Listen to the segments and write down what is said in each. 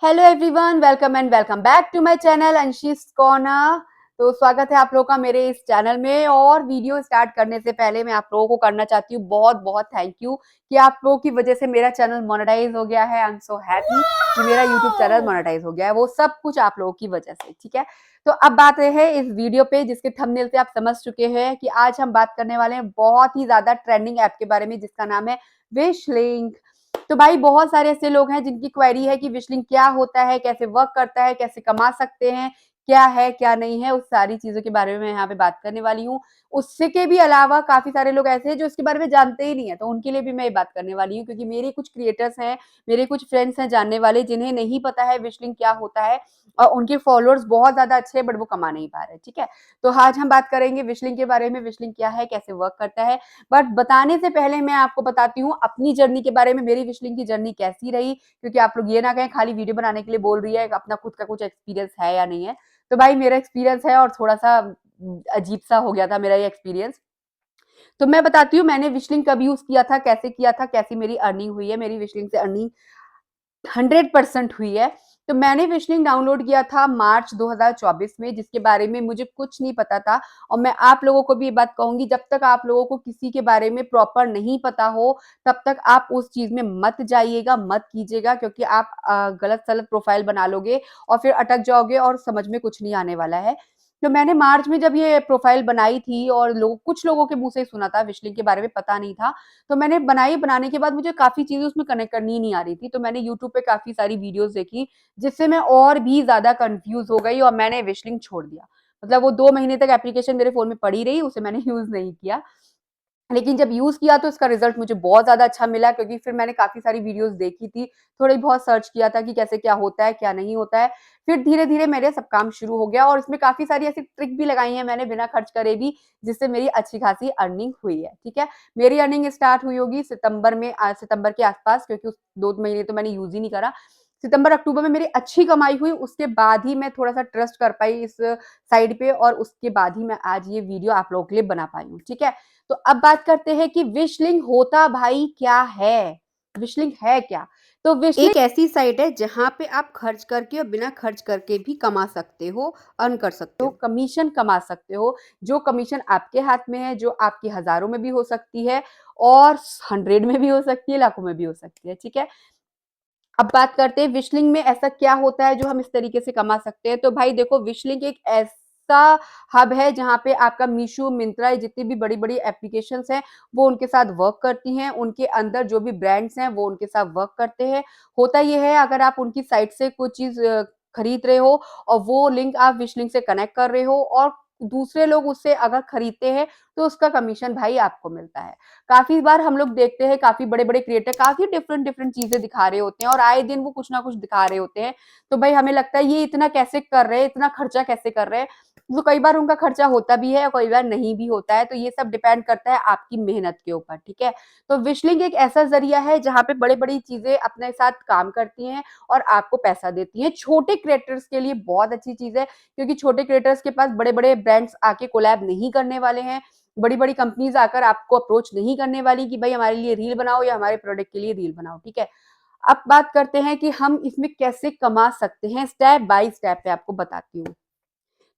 Hello everyone, welcome and welcome back to my channel Anshi's corner. तो स्वागत है आप लोगों का मेरे इस चैनल में। और वीडियो स्टार्ट करने से पहले मैं आप लोगों को करना चाहती हूँ बहुत बहुत थैंक यू कि आप लोगों की वजह से मेरा चैनल मोनेटाइज हो गया है। आई एम सो हैप्पी कि मेरा यूट्यूब चैनल मोनेटाइज हो गया है, वो सब कुछ आप लोगों की वजह से। ठीक है, तो अब बात यह है इस वीडियो पे जिसके थंबनेल से आप समझ चुके हैं कि आज हम बात करने वाले हैं बहुत ही ज्यादा ट्रेंडिंग ऐप के बारे में जिसका नाम है विश लिंक। तो भाई बहुत सारे ऐसे लोग हैं जिनकी क्वेरी है कि विशलिंक क्या होता है, कैसे वर्क करता है, कैसे कमा सकते हैं, क्या है क्या नहीं है, उस सारी चीजों के बारे में मैं यहाँ पे बात करने वाली हूँ। उससे के भी अलावा काफी सारे लोग ऐसे हैं जो इसके बारे में जानते ही नहीं है, तो उनके लिए भी मैं ये बात करने वाली हूँ क्योंकि मेरे कुछ क्रिएटर्स हैं, मेरे कुछ फ्रेंड्स हैं जानने वाले जिन्हें नहीं पता है विशलिंक क्या होता है और उनके फॉलोअर्स बहुत ज्यादा अच्छे हैं बट वो कमा नहीं पा रहे। ठीक है, तो आज हम बात करेंगे विशलिंक के बारे में, विशलिंक क्या है, कैसे वर्क करता है। बट बताने से पहले मैं आपको बताती हूँ अपनी जर्नी के बारे में, मेरी विशलिंग की जर्नी कैसी रही, क्योंकि आप लोग ये ना कहें खाली वीडियो बनाने के लिए बोल रही है, अपना खुद का कुछ एक्सपीरियंस है या नहीं है। तो भाई मेरा एक्सपीरियंस है और थोड़ा सा अजीब सा हो गया था मेरा ये एक्सपीरियंस। तो मैं बताती हूँ मैंने विशलिंग कब यूज किया था, कैसी मेरी अर्निंग हुई है। मेरी विशलिंग से अर्निंग 100% हुई है। तो मैंने विशलिंग डाउनलोड किया था मार्च 2024 में, जिसके बारे में मुझे कुछ नहीं पता था। और मैं आप लोगों को भी ये बात कहूंगी, जब तक आप लोगों को किसी के बारे में प्रॉपर नहीं पता हो तब तक आप उस चीज में मत जाइएगा, मत कीजिएगा, क्योंकि आप गलत सलत प्रोफाइल बना लोगे और फिर अटक जाओगे और समझ में कुछ नहीं आने वाला है। तो मैंने मार्च में जब ये प्रोफाइल बनाई थी और कुछ लोगों के मुंह से सुना था, विशलिंग के बारे में पता नहीं था। तो मैंने बनाई, बनाने के बाद मुझे काफ़ी चीज़ें उसमें कनेक्ट करनी नहीं आ रही थी, तो मैंने यूट्यूब पे काफ़ी सारी वीडियोज़ देखी, जिससे मैं और भी ज़्यादा कन्फ्यूज़ हो गई और मैंने विशलिंक छोड़ दिया। मतलब वो 2 महीने तक एप्लीकेशन मेरे फ़ोन में पड़ी रही, उसे मैंने यूज़ नहीं किया। लेकिन जब यूज़ किया तो इसका रिज़ल्ट मुझे बहुत ज़्यादा अच्छा मिला, क्योंकि फिर मैंने काफ़ी सारी वीडियोज़ देखी थी, थोड़ी बहुत सर्च किया था कि कैसे क्या होता है, क्या नहीं होता है। फिर धीरे-धीरे मेरे सब काम शुरू हो गया और इसमें काफ़ी सारी ऐसी ट्रिक भी लगाई हैं मैंने बिना खर्च करे भी, जिससे मेरी अच्छी खासी अर्निंग हुई है। ठीक है? मेरी अर्निंग स्टार्ट हुई होगी सितंबर में, सितंबर के आस-पास, क्योंकि उस 2 महीने तो मैंने यूज़ ही नहीं करा। सितंबर-अक्टूबर में मेरी अच्छी कमाई हुई, उसके बाद ही मैं थोड़ा-सा ट्रस्ट कर पाई इस साइड पे और उसके बाद ही मैं आज ये वीडियो आप लोगों के लिए बना पाई हूँ। ठीक है? तो अब बात करते हैं कि विशलिंक होता भाई क्या है? विशलिंक है क्या? तो विशलिंक एक ऐसी साइट है जहाँ पे आप खर्च करके और बिना खर्च करके भी कमा सकते हो, अर्न कर सकते हो, कमीशन कमा सकते हो। जो कमीशन आपके हाथ में है, जो आपकी हज़ारों में भी हो सकती है और 100 में भी हो सकती है, लाखों में भी हो सकती है। ठीक है? अब बात करते हैं विशलिंग में ऐसा क्या होता है जो हम इस तरीके से कमा सकते हैं। तो भाई देखो, विशलिंग एक ऐसा हब है जहाँ पे आपका मीशो, मिंत्रा, ये जितनी भी बड़ी-बड़ी एप्लीकेशंस हैं, वो उनके साथ वर्क करती हैं। उनके अंदर जो भी ब्रांड्स हैं, वो उनके साथ वर्क करते हैं। होता ये है, अगर आप उनकी साइट से कुछ चीज़ खरीद रहे हो और वो लिंक आप विशलिंग से कनेक्ट कर रहे हो और दूसरे लोग उससे अगर खरीदते हैं, तो उसका कमीशन भाई आपको मिलता है। काफ़ी बार हम लोग देखते हैं काफ़ी बड़े-बड़े क्रिएटर काफ़ी डिफरेंट चीज़ें दिखा रहे होते हैं और आए दिन वो कुछ ना कुछ दिखा रहे होते हैं। तो भाई हमें लगता है ये इतना कैसे कर रहे हैं, इतना खर्चा कैसे कर रहे हैं? तो कई बार उनका खर्चा होता भी है और कई बार नहीं भी होता है, तो ये सब डिपेंड करता है आपकी मेहनत के ऊपर, ठीक है? तो विशलिंक एक ऐसा ज़रिया है जहाँ पे बड़ी-बड़ी चीज़ें अपने साथ काम करती हैं और आपको पैसा देती हैं। छोटे क्रिएटर्स के लिए बहुत अच्छी चीज़ है, क्योंकि छोटे क्रिएटर्स के पास बड़े-बड़े ब्रांड्स आके कोलैब नहीं करने वाले हैं। बड़ी-बड़ी कंपनीज़ आकर आपको अप्रोच नहीं करने वाली कि भाई हमारे लिए रील बनाओ या हमारे प्रोडक्ट के लिए रील बनाओ, ठीक है? अब बात करते हैं कि हम इसमें कैसे कमा सकते हैं, स्टेप बाय स्टेप मैं आपको बताती हूँ।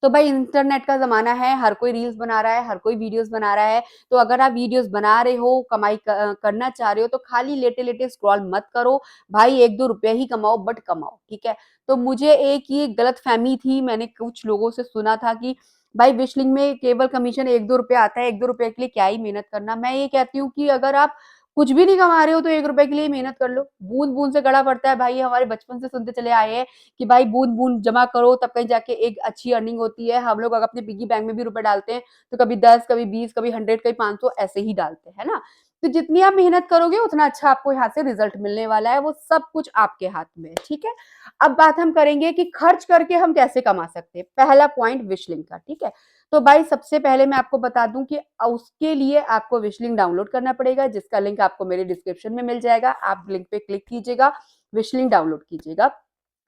तो भाई इंटरनेट का ज़माना है, हर कोई रील्स बना रहा है, हर कोई वीडियोज़ बना रहा है, तो अगर आप वीडियोज़ बना रहे हो, करना चाह रहे हो, तो खाली लेटे-लेटे स्क्रॉल मत करो, भाई 1-2 रुपए ही कमाओ बट कमाओ, ठीक है? तो मुझे एक ये गलतफ़हमी थी, मैंने कुछ लोगों से सुना था कि भाई विशलिंक में केवल कमीशन 1-2 रुपए आता है, 1-2 रुपए के लिए क्या ही मेहनत करना। मैं ये कहती हूँ कि अगर आप कुछ भी नहीं कमा रहे हो, तो 1 रुपए के लिए मेहनत कर लो। बूँद-बूँद से घड़ा भरता है, भाई ये हमारे बचपन से सुनते चले आए हैं कि भाई बूँद-बूँद जमा करो तब कहीं जाके एक अच्छी अर्निंग होती है। हम लोग अगर अपने पिग्गी बैंक में भी रुपए डालते हैं, तो कभी 10, कभी 20, कभी 100, कभी 500 ऐसे ही डालते हैं, है ना? तो जितनी आप मेहनत करोगे उतना अच्छा आपको यहाँ से रिज़ल्ट मिलने वाला है, वो सब कुछ आपके हाथ में है, ठीक है? अब बात हम करेंगे कि खर्च करके हम कैसे कमा सकते हैं। पहला पॉइंट विशलिंक का, ठीक है? तो भाई सबसे पहले मैं आपको बता दूँ कि उसके लिए आपको विशलिंक डाउनलोड करना पड़ेगा, जिसका लिंक आपको मेरे डिस्क्रिप्शन में मिल जाएगा। आप लिंक पे क्लिक कीजिएगा, विशलिंक डाउनलोड कीजिएगा।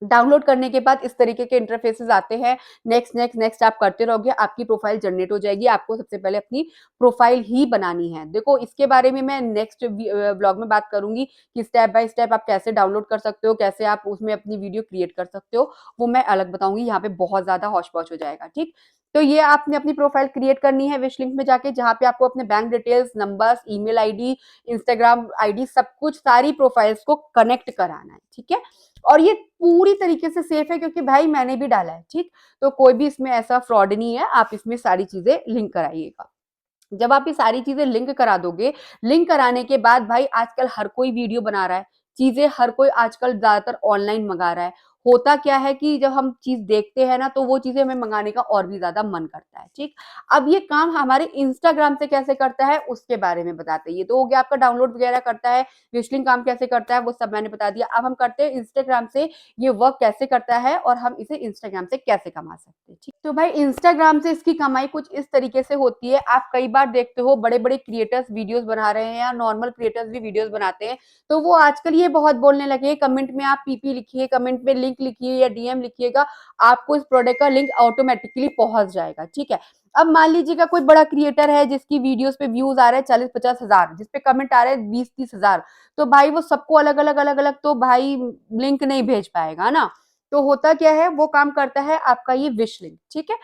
डाउनलोड करने के बाद इस तरीके के इंटरफेसेस आते हैं। नेक्स्ट, नेक्स्ट, नेक्स्ट आप करते रहोगे, आपकी प्रोफाइल जनरेट हो जाएगी। आपको सबसे पहले अपनी प्रोफाइल ही बनानी है। देखो इसके बारे में मैं नेक्स्ट व्लॉग में बात करूँगी कि स्टेप बाय स्टेप आप कैसे डाउनलोड कर सकते हो, कैसे आप उसमें अपनी वीडियो क्रिएट कर सकते हो, वो मैं अलग बताऊँगी। यहाँ पे बहुत ज़्यादा हौच-पौच हो जाएगा, ठीक? तो ये आपने अपनी प्रोफाइल क्रिएट करनी है विश लिंक में जाके, जहाँ पे आपको अपने bank details, numbers, email ID, Instagram ID सब कुछ सारी प्रोफाइल्स को कनेक्ट कराना है, ठीक है? और ये पूरी तरीके से सेफ है क्योंकि भाई मैंने भी डाला है, ठीक? तो कोई भी इसमें ऐसा फ्रॉड नहीं है, आप इसमें सारी चीज़ें लिंक कराइएगा। जब आप ये सारी चीज़ें लिंक करा दोगे, लिंक कराने के बाद भाई आजकल हर कोई वीडियो बना रहा है, चीज़ें हर कोई आजकल ज़्यादातर ऑनलाइन मँगा रहा है। होता क्या है कि जब हम चीज़ देखते हैं ना, तो वो चीज़ें हमें मँगाने का और भी ज़्यादा मन करता है, ठीक? अब ये काम हमारे इंस्टाग्राम से कैसे करता है, उसके बारे में बताते हैं। ये तो हो गया आपका डाउनलोड वगैरह करता है, विश लिंक काम कैसे करता है, वो सब मैंने बता दिया। अब हम करते हैं इंस्टाग्राम से ये वर्क कैसे करता है और हम इसे इंस्टाग्राम से कैसे कमा सकते हैं, ठीक? तो भाई इंस्टाग्राम से इसकी कमाई कुछ इस तरीके से होती है, आप कई बार देखते हो बड़े-बड़े क्रिएटर्स वीडियोज़ बना रहे हैं या नॉर्मल क्रिएटर्स भी वीडियोज़ बनाते हैं, तो वो आजकल ये बहुत बोलने लगे हैं, कमेंट में आप पीपी लिखिए, कमेंट में लिंक लिखिए या डीएम लिखिएगा, आपको इस प्रोडक्ट का लिंक ऑटोमैटिकली पहुँच जाएगा, ठीक है? अब मान लीजिएगा कोई बड़ा क्रिएटर है जिसकी वीडियोज़ पे व्यूज़ आ रहे हैं 40-50 हज़ार, जिस पे कमेंट आ रहे हैं 20-30 हज़ार, तो भाई वो सबको अलग-अलग, अलग-अलग तो भाई लिंक नहीं भेज पाएगा ना। तो होता क्या है, वो काम करता है आपका ये विश लिंक, ठीक है?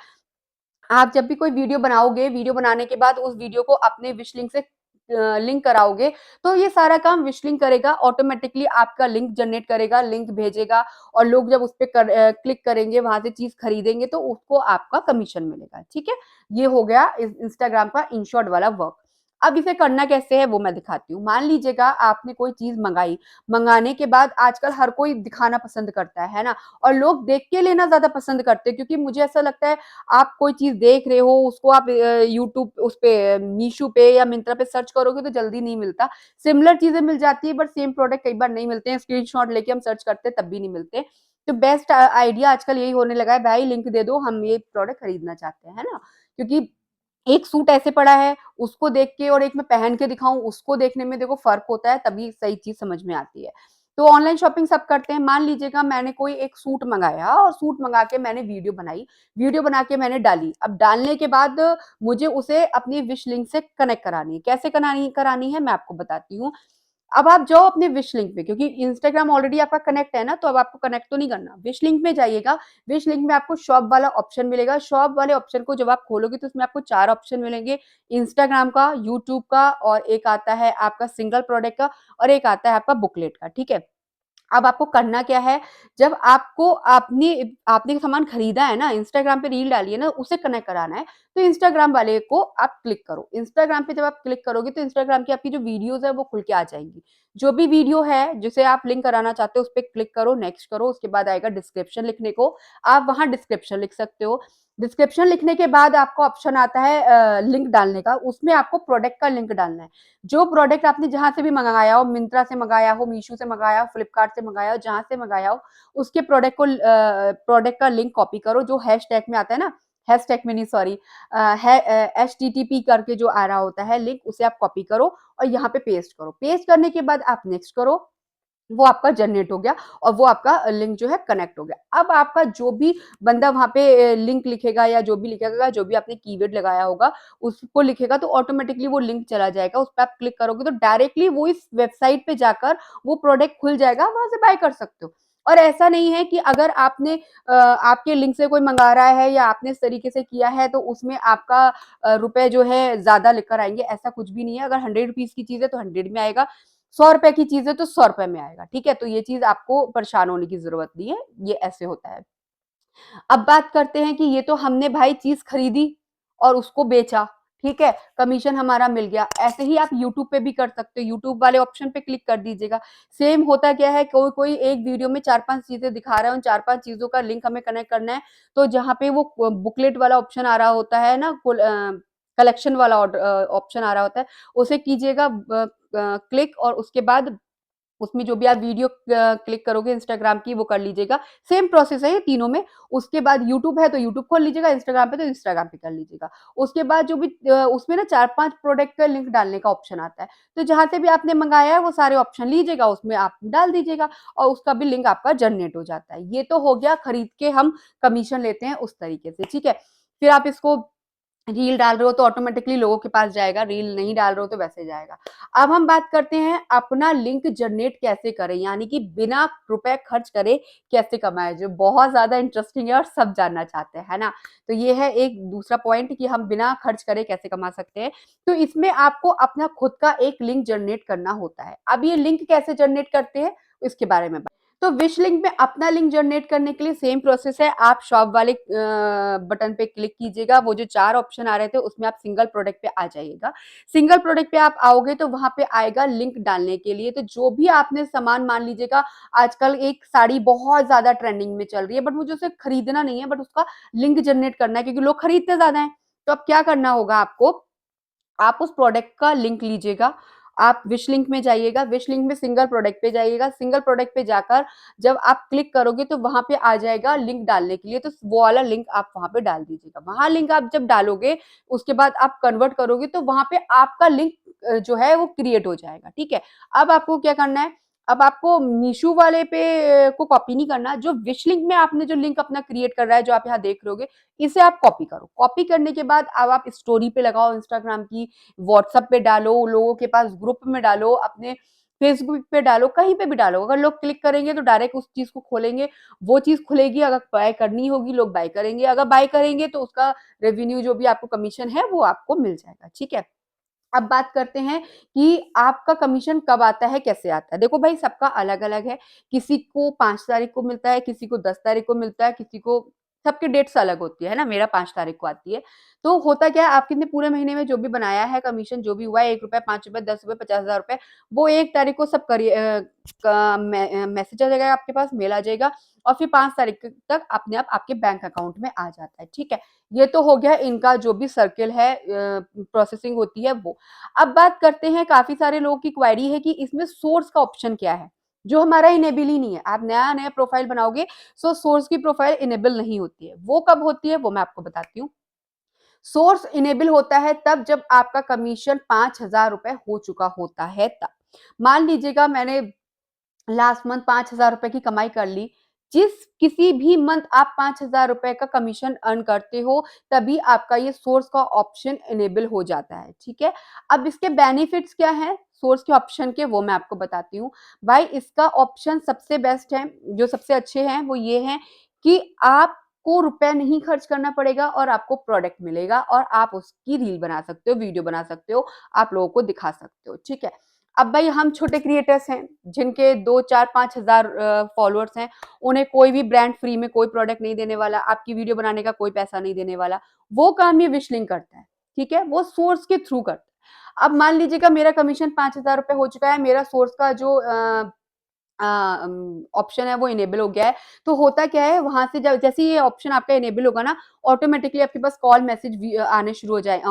आप जब भी कोई वीडियो बनाओगे, वीडियो बनाने के बाद उस वीडियो को अपने विश लिंक से लिंक कराओगे, तो ये सारा काम विश लिंक करेगा, ऑटोमैटिकली आपका लिंक जनरेट करेगा, लिंक भेजेगा और लोग जब उस पे क्लिक करेंगे, वहाँ से चीज़ खरीदेंगे, तो उसको आपका कमीशन मिलेगा, ठीक है? ये हो गया इंस्टाग्राम का इन शॉर्ट वाला वर्क। अब इसे करना कैसे है, वो मैं दिखाती हूँ। मान लीजिएगा आपने कोई चीज़ मँगाई, मँगाने के बाद आजकल हर कोई दिखाना पसंद करता है ना? और लोग देख के लेना ज़्यादा पसंद करते हैं क्योंकि मुझे ऐसा लगता है आप कोई चीज़ देख रहे हो, उसको आप यूट्यूब उस पे मीशो पे या मिंत्रा पे सर्च करोगे तो जल्दी नहीं मिलता। सिमिलर चीज़ें मिल जाती है बट सेम प्रोडक्ट कई बार नहीं मिलते हैं, स्क्रीनशॉट लेके हम सर्च करते हैं तब भी नहीं मिलते। तो बेस्ट आइडिया आजकल यही होने लगा है, भाई लिंक दे दो, हम ये प्रोडक्ट खरीदना चाहते हैं, है ना? क्योंकि एक सूट ऐसे पड़ा है, उसको देख के और एक मैं पहन के दिखाऊँ, उसको देखने में देखो फ़र्क होता है, तभी सही चीज़ समझ में आती है। तो ऑनलाइन शॉपिंग सब करते हैं। मान लीजिएगा मैंने कोई एक सूट मँगाया और सूट मँगा के मैंने वीडियो बनाई, वीडियो बना के मैंने डाली। अब डालने के बाद मुझे उसे अपनी विश लिंक से कनेक्ट करानी है। कैसे करानी करानी है मैं आपको बताती हूँ। अब आप जाओ अपने विश लिंक पे क्योंकि इंस्टाग्राम ऑलरेडी आपका कनेक्ट है ना, तो अब आपको कनेक्ट तो नहीं करना। विश लिंक में जाइएगा, विश लिंक में आपको शॉप वाला ऑप्शन मिलेगा। शॉप वाले ऑप्शन को जब आप खोलोगे तो उसमें आपको 4 ऑप्शन मिलेंगे, इंस्टाग्राम का, यूट्यूब का और एक आता है आपका सिंगल प्रोडक्ट का और एक आता है आपका बुकलेट का, ठीक है? अब आपको करना क्या है, जब आपको आपने आपने सामान खरीदा है ना, इंस्टाग्राम पे रील डाली है ना, उसे कनेक्ट कराना है, तो इंस्टाग्राम वाले को आप क्लिक करो। इंस्टाग्राम पे जब आप क्लिक करोगे तो इंस्टाग्राम की आपकी जो वीडियोज़ है वो खुल के आ जाएँगी। जो भी वीडियो है, जिसे आप लिंक कराना चाहते हो, उस पे क्लिक करो, नेक्स्ट करो, उसके बाद आएगा डिस्क्रिप्शन लिखने को, आप वहाँ डिस्क्रिप्शन लिख सकते हो। डिस्क्रिप्शन लिखने के बाद आपको ऑप्शन आता है लिंक डालने का, उसमें आपको प्रोडक्ट का लिंक डालना है। जो प्रोडक्ट आपने जहाँ से भी मँगाया हो, मिंत्रा से मँगाया हो, मीशो से मँगाया हो, फ्लिपकार्ट से मँगाया हो, जहाँ से मँगाया हो, उसके प्रोडक्ट का लिंक कॉपी करो, जो हैशटैग में आता है ना, हैशटैग में नहीं सॉरी एचटीटीपी करके जो आ रहा होता है लिंक, उसे आप कॉपी करो और यहाँ पे पेस्ट करो। पेस्ट करने के बाद आप नेक्स्ट करो, वो आपका जनरेट हो गया और वो आपका लिंक जो है कनेक्ट हो गया। अब आपका जो भी बंदा वहाँ पे लिंक लिखेगा या जो भी लिखेगा, जो भी आपने कीवर्ड लगाया होगा, उसको लिखेगा तो ऑटोमैटिकली वो लिंक चला जाएगा। उस पे आप क्लिक करोगे तो डायरेक्टली वो इस वेबसाइट पे जाकर वो प्रोडक्ट खुल जाएगा, वहाँ से बाय कर सकते हो। और ऐसा नहीं है कि अगर आपने आपके लिंक से कोई मँगा रहा है या आपने इस तरीके से किया है तो उसमें आपका रुपए जो है ज़्यादा लेकर आएँगे, ऐसा कुछ भी नहीं है। अगर 100 रुपीज़ की चीज़ है तो 100 में आएगा, ₹100 की चीज़ है तो ₹100 में आएगा, ठीक है? तो ये चीज़ आपको परेशान होने की ज़रूरत नहीं है, ये ऐसे होता है। अब बात करते हैं कि ये तो हमने भाई चीज़ खरीदी और उसको बेचा, ठीक है? कमीशन हमारा मिल गया। ऐसे ही आप यूट्यूब पे भी कर सकते हो, यूट्यूब वाले ऑप्शन पे क्लिक कर दीजिएगा। सेम होता क्या है, कोई-कोई एक वीडियो में 4-5 चीज़ें दिखा रहा है, उन 4-5 चीज़ों का लिंक हमें कनेक्ट करना है, तो जहाँ पे वो बुकलेट वाला ऑप्शन आ रहा होता है ना, कलेक्शन वाला ऑप्शन आ रहा होता है, उसे कीजिएगा क्लिक और उसके बाद उसमें जो भी आप वीडियो क्लिक करोगे इंस्टाग्राम की वो कर लीजिएगा। सेम प्रोसेस है ये तीनों में। उसके बाद यूट्यूब है तो यूट्यूब खोल लीजिएगा, इंस्टाग्राम पे तो इंस्टाग्राम पे कर लीजिएगा। उसके बाद जो भी उसमें ना 4-5 प्रोडक्ट का लिंक डालने का ऑप्शन आता है। तो जहाँ से भी आपने मंगाया है वो सारे ऑप्शन लीजिएगा, उसमें आप डाल दीजिएगा और उसका भी लिंक आपका जनरेट हो जाता है। ये तो हो गया खरीद के हम कमीशन लेते हैं उस तरीके से, ठीक है। फिर आप इसको रील डाल रहे हो तो ऑटोमेटिकली लोगों के पास जाएगा, रील नहीं डाल रहे हो तो वैसे जाएगा। अब हम बात करते हैं अपना लिंक जनरेट कैसे करें, यानी कि बिना रुपए खर्च करे कैसे कमाएं, जो बहुत ज्यादा इंटरेस्टिंग है और सब जानना चाहते हैं, है ना। तो ये है एक दूसरा पॉइंट कि हम बिना खर्च करे कैसे कमा सकते हैं। तो इसमें आपको अपना खुद का एक लिंक जनरेट करना होता है। अब ये लिंक कैसे जनरेट करते हैं इसके बारे में तो विश लिंक में अपना लिंक जनरेट करने के लिए सेम प्रोसेस है। आप शॉप वाले बटन पे क्लिक कीजिएगा, वो जो 4 ऑप्शन आ रहे थे उसमें आप सिंगल प्रोडक्ट पे आ जाइएगा। सिंगल प्रोडक्ट पे आप आओगे तो वहां पे आएगा लिंक डालने के लिए। तो जो भी आपने सामान, मान लीजिएगा आजकल एक साड़ी बहुत ज्यादा ट्रेंडिंग में चल रही है, बट मुझे उसे खरीदना नहीं है, बट उसका लिंक जनरेट करना है क्योंकि लोग खरीदते ज्यादा है। तो अब क्या करना होगा आपको, आप उस प्रोडक्ट का लिंक लीजिएगा, आप विश लिंक में जाइएगा, विश लिंक में सिंगल प्रोडक्ट पे जाइएगा, सिंगल प्रोडक्ट पे जाकर जब आप क्लिक करोगे तो वहां पे आ जाएगा लिंक डालने के लिए। तो वो वाला लिंक आप वहां पे डाल दीजिएगा। वहां लिंक आप जब डालोगे उसके बाद आप कन्वर्ट करोगे तो वहां पे आपका लिंक जो है वो क्रिएट हो जाएगा, ठीक है। अब आपको क्या करना है, अब आपको मीशो वाले पे को कॉपी नहीं करना, जो विश लिंक में आपने जो लिंक अपना क्रिएट कर रहा है, जो आप यहाँ देख रहे होगे, इसे आप कॉपी करो। कॉपी करने के बाद अब आप स्टोरी पे लगाओ इंस्टाग्राम की, व्हाट्सएप पे डालो, लोगों के पास ग्रुप में डालो, अपने फेसबुक पे डालो, कहीं पे भी डालो। अगर लोग क्लिक करेंगे तो डायरेक्ट उस चीज को खोलेंगे, वो चीज खुलेगी। अगर बाय करनी होगी लोग बाय करेंगे, अगर बाय करेंगे तो उसका रेवेन्यू जो भी आपको कमीशन है वो आपको मिल जाएगा, ठीक है। अब बात करते हैं कि आपका कमीशन कब आता है, कैसे आता है। देखो भाई, सबका अलग-अलग है। किसी को 5 तारीख को मिलता है, किसी को 10 तारीख को मिलता है, किसी को, सबकी डेट्स अलग होती है ना। मेरा 5 तारीख को आती है। तो होता क्या है, आपने पूरे महीने में जो भी बनाया है कमीशन, जो भी हुआ है, ₹1, ₹5, ₹10, ₹50,000, वो 1 तारीख को सब का मैसेज आ जाएगा आपके पास, मेल आ जाएगा और फिर 5 तारीख तक अपने आप आपके बैंक अकाउंट में आ जाता है, ठीक है। ये तो हो गया इनका जो भी सर्किल है, प्रोसेसिंग होती है वो। अब बात करते हैं, काफी सारे लोगों की क्वेरी है कि इसमें सोर्स का ऑप्शन क्या है, जो हमारा इनेबल ही नहीं है। आप नया नया प्रोफाइल बनाओगे सो सोर्स की प्रोफाइल इनेबल नहीं होती है। वो कब होती है वो मैं आपको बताती हूँ। सोर्स इनेबल होता है तब जब आपका कमीशन 5,000 रुपए हो चुका होता है तब। मान लीजिएगा मैंने लास्ट मंथ 5,000 रुपए की कमाई कर ली। जिस किसी भी मंथ आप 5,000 रुपए का कमीशन अर्न करते हो, तभी आपका ये सोर्स का ऑप्शन इनेबल हो जाता है, ठीक है। अब इसके बेनिफिट्स क्या हैं सोर्स के ऑप्शन के, वो मैं आपको बताती हूँ। भाई, इसका ऑप्शन सबसे बेस्ट है, जो सबसे अच्छे हैं वो ये हैं कि आपको रुपए नहीं खर्च करना पड़ेगा और आपको प्रोडक्ट मिलेगा और आप उसकी रील बना सकते हो, वीडियो बना सकते हो, आप लोगों को दिखा सकते हो, ठीक है। अब भाई, हम छोटे क्रिएटर्स हैं जिनके 2, 4, 5 हजार फॉलोअर्स हैं, उन्हें कोई भी ब्रांड फ्री में कोई प्रोडक्ट नहीं देने वाला, आपकी वीडियो बनाने का कोई पैसा नहीं देने वाला। वो काम ये विशलिंक करता है, ठीक है। वो सोर्स के थ्रू करता है। अब मान लीजिएगा मेरा कमीशन 5,000 रुपए हो चुका है, मेरा सोर्स का जो ऑप्शन है वो इनेबल हो गया है। तो होता क्या है, वहां से जब जैसे ये ऑप्शन आपका इनेबल होगा ना, ऑटोमेटिकली आपके पास कॉल मैसेज भी आने शुरू हो जाए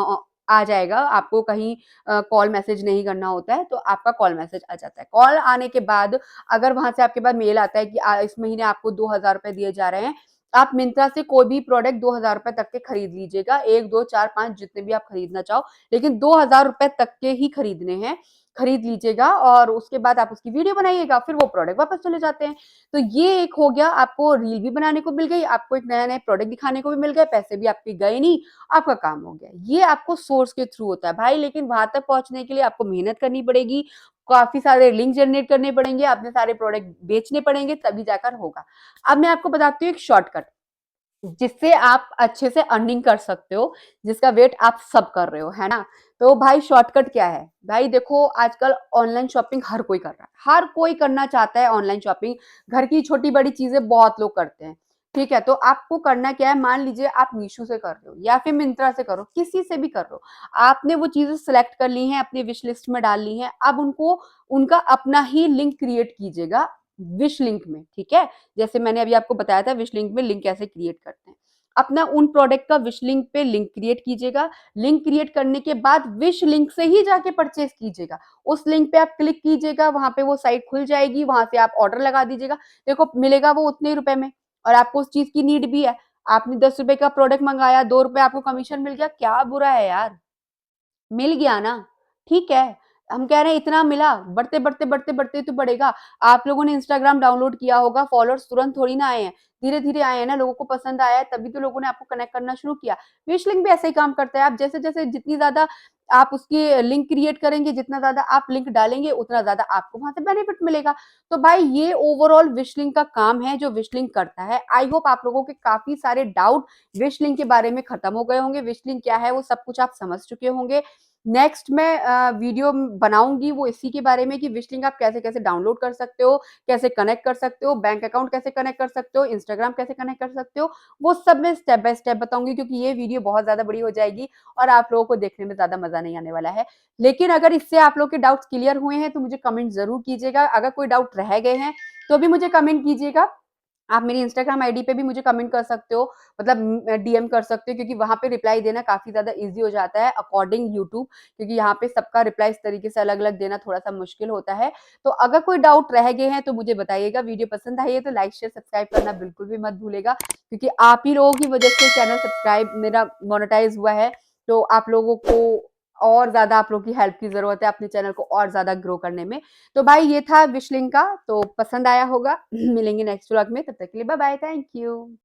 आ जाएगा। आपको कहीं कॉल मैसेज नहीं करना होता है, तो आपका कॉल मैसेज आ जाता है। कॉल आने के बाद अगर वहां से आपके पास मेल आता है कि इस महीने आपको 2,000 रुपए दिए जा रहे हैं, आप मिंत्रा से कोई भी प्रोडक्ट 2,000 रुपए तक के खरीद लीजिएगा, 1, 2, 4, 5 जितने भी आप खरीदना चाहो, लेकिन 2,000 रुपए तक के ही खरीदने हैं, खरीद लीजिएगा और उसके बाद आप उसकी वीडियो बनाइएगा, फिर वो प्रोडक्ट वापस चले जाते हैं। तो ये एक हो गया, आपको रील भी बनाने को मिल गई, आपको एक नया नया प्रोडक्ट दिखाने को भी मिल गए, पैसे भी आपके गए नहीं, आपका काम हो गया। ये आपको सोर्स के थ्रू होता है भाई, लेकिन वहां तक पहुंचने के लिए आपको मेहनत करनी पड़ेगी, काफी सारे लिंक जनरेट करने पड़ेंगे, अपने सारे प्रोडक्ट बेचने पड़ेंगे, तभी जाकर होगा। अब मैं आपको बताती हूँ एक शॉर्टकट, जिससे आप अच्छे से अर्निंग कर सकते हो, जिसका वेट आप सब कर रहे हो, है ना। तो भाई, शॉर्टकट क्या है भाई, देखो आजकल ऑनलाइन शॉपिंग हर कोई कर रहा है, हर कोई करना चाहता है ऑनलाइन शॉपिंग। घर की छोटी बड़ी चीजें बहुत लोग करते हैं, ठीक है। तो आपको करना क्या है, मान लीजिए आप मीशो से कर रहे हो या फिर मिंत्रा से करो, किसी से भी कर रहे हो, आपने वो चीजें सेलेक्ट कर ली हैं, अपनी विश लिस्ट में डाल ली हैं। अब उनको, उनका अपना ही लिंक क्रिएट कीजिएगा विश लिंक में, ठीक है। जैसे मैंने अभी आपको बताया था विश लिंक में लिंक कैसे क्रिएट करते हैं। अपना उन प्रोडक्ट का विश लिंक पे लिंक क्रिएट कीजिएगा। लिंक क्रिएट करने के बाद विश लिंक से ही जाके परचेज़ कीजिएगा। उस लिंक पे आप क्लिक कीजिएगा, वहाँ पे वो साइट खुल जाएगी, वहाँ से आप ऑर्डर लगा दीजिएगा। देखो मिलेगा वो उतने ही रुपए में और आपको उस चीज़ की नीड भी है। आपने ₹10 का प्रोडक्ट मँगाया, ₹2 आपको कमीशन मिल गया, क्या बुरा है यार? मिल गया ना, ठीक है। हम कह रहे हैं इतना मिला, बढ़ते-बढ़ते, बढ़ते-बढ़ते तो बढ़ेगा। आप लोगों ने इंस्टाग्राम डाउनलोड किया होगा, फॉलोअर्स तुरंत थोड़ी ना आए हैं। धीरे-धीरे आए हैं ना, लोगों को पसंद आया है, तभी तो लोगों ने आपको कनेक्ट करना शुरू किया। विश लिंक भी ऐसे ही काम करता है, आप जैसे-जैसे जितनी ज़्यादा आप उसकी लिंक क्रिएट करेंगे, जितना ज़्यादा आप लिंक डालेंगे, उतना ज़्यादा आपको वहाँ से बेनिफिट मिलेगा। तो भाई ये ओवरऑल विश लिंक का काम है, जो विश लिंक करता है। आई होप आप लोगों के काफ़ी सारे डाउट विश लिंक के बारे में खत्म हो गए होंगे। विश लिंक क्या है, वो सब कुछ आप समझ चुके होंगे। नेक्स्ट मैं वीडियो बनाऊँगी वो इसी के बारे में कि विश लिंक आप कैसे-कैसे डाउनलोड कर सकते हो, कैसे कनेक्ट कर सकते हो, बैंक अकाउंट कैसे कनेक्ट कर सकते हो, इंस्टाग्राम कैसे कनेक्ट कर सकते हो, वो सब मैं स्टेप बाय स्टेप बताऊँगी क्योंकि ये वीडियो बहुत ज़्यादा बड़ी हो जाएगी और आप लोगों को देखने में ज़्यादा मज़ा नहीं आने वाला है। लेकिन अगर इससे आप लोग के डाउट्स क्लियर हुए हैं तो मुझे कमेंट ज़रूर कीजिएगा। अगर कोई डाउट रह गए हैं, तो भी मुझे कमेंट कीजिएगा। आप मेरी इंस्टाग्राम आईडी पे भी मुझे कमेंट कर सकते हो, मतलब डीएम कर सकते हो क्योंकि वहाँ पे रिप्लाई देना काफ़ी ज़्यादा ईज़ी हो जाता है अकॉर्डिंग यूट्यूब क्योंकि यहाँ पे सबका रिप्लाई इस तरीके से अलग-अलग देना थोड़ा-सा मुश्किल होता है। तो अगर कोई डाउट रह गए हैं तो मुझे बताइएगा, वीडियो पसंद आई है तो लाइक, शेयर, सब्सक्राइब करना बिल्कुल भी मत भूलिएगा क्योंकि आप ही लोगों की वजह से चैनल सब्सक्राइब मेरा मोनेटाइज़ हुआ है। तो आप लोगों को और ज़्यादा आप लोगों की हेल्प की ज़रूरत है अपने चैनल को और ज़्यादा ग्रो करने में। तो भाई ये था विश लिंक का, तो पसंद आया होगा। मिलेंगे नेक्स्ट व्लॉग में, तब तक के लिए बाय बाय, थैंक यू।